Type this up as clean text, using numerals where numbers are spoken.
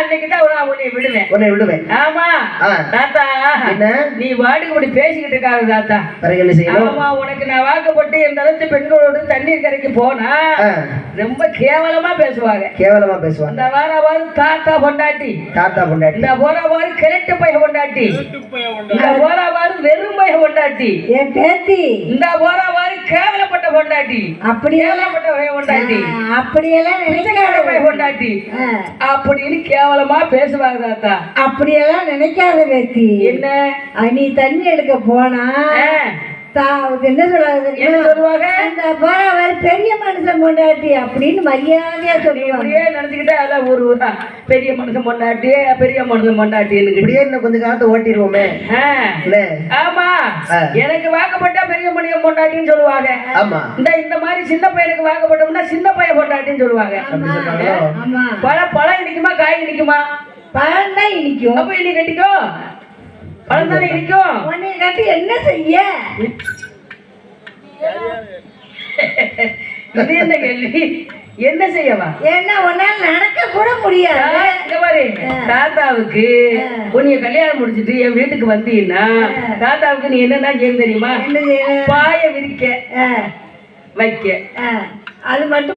அன்னைக்குதான் உன்னை விடுவேன். உன்னை விடுவேன். ஆமா தாத்தா, என்ன நீ வாட்டுக்கு இப்படி பேசிக்கிட்டு இருக்காது தாத்தா. பிறகு என்ன செய்யணும்? ஆமா, உனக்கு நான் வாக்கப்பட்டு இந்த அளவுக்கு பெண்களோடு தண்ணீர் கரைக்கு போனா ரொம்ப கேவலமா பேசுவாங்க. கேவலமா பேசுவாங்க. இந்த வாரம் தாத்தா பொண்டாட்டி, தாத்தா பொண்டாட்டி, இந்த வாரம் கிழட்டு பைய பொண்டாட்டி, இந்த வாரம் வெறும் பைய பொண்டாட்டி, என் பேத்தி இந்த வாரம் கேவலப்பட்ட பொண்டாட்டி, அப்படியேப்பட்ட பைய பொண்டாட்டி, அப்படியெல்லாம் நினைக்காத பைய பொண்டாட்டி அப்படின்னு கேவலமா பேசுவாங்க தாத்தா. அப்படியெல்லாம் நினைக்காத பேத்தி. என்ன நீ தண்ணி எடுக்க போனா என்ன சொல்லுவாங்க? அந்த பெரிய மனுஷன் பொண்டாட்டி அப்படின்னு மரியாதையா சொல்லுவாங்க. நினைச்சுக்கிட்டே அதான் ஒரு பெரிய மனுஷன் பொண்டாட்டி, பெரிய மனுஷன் பொண்டாட்டி இப்படியே இன்னும் கொஞ்சம் காலத்தை ஓட்டிடுவோமே. ஆமா, எனக்கு வாக்கப்பட்டா பெரிய மனுஷன் பொண்டாட்டின்னு சொல்லுவாங்க. ஆமா, இந்த மாதிரி சின்ன பையனுக்கு வாக்கப்பட்டோம்னா சின்ன பையன் பொண்டாட்டின்னு சொல்லுவாங்க. பழம் இனிக்குமா காய் இனிக்குமா? பழம் தான் இனிக்கும். அப்ப இன்னைக்கு கட்டிக்கும் பழம் தானே இனிக்கும். உன்னை கட்டி என்ன செய்ய? இது என்ன கேள்வி? என்ன செய்யவா? என்ன உன்னால நடக்க கூட முடியாது. தாத்தாவுக்கு உன்னைய கல்யாணம் முடிச்சிட்டு என் வீட்டுக்கு வந்தீங்கன்னா தாத்தாவுக்கு நீ என்னன்னா செய்ய தெரியுமா? பாய விரிக்க வைக்க, அது மட்டும்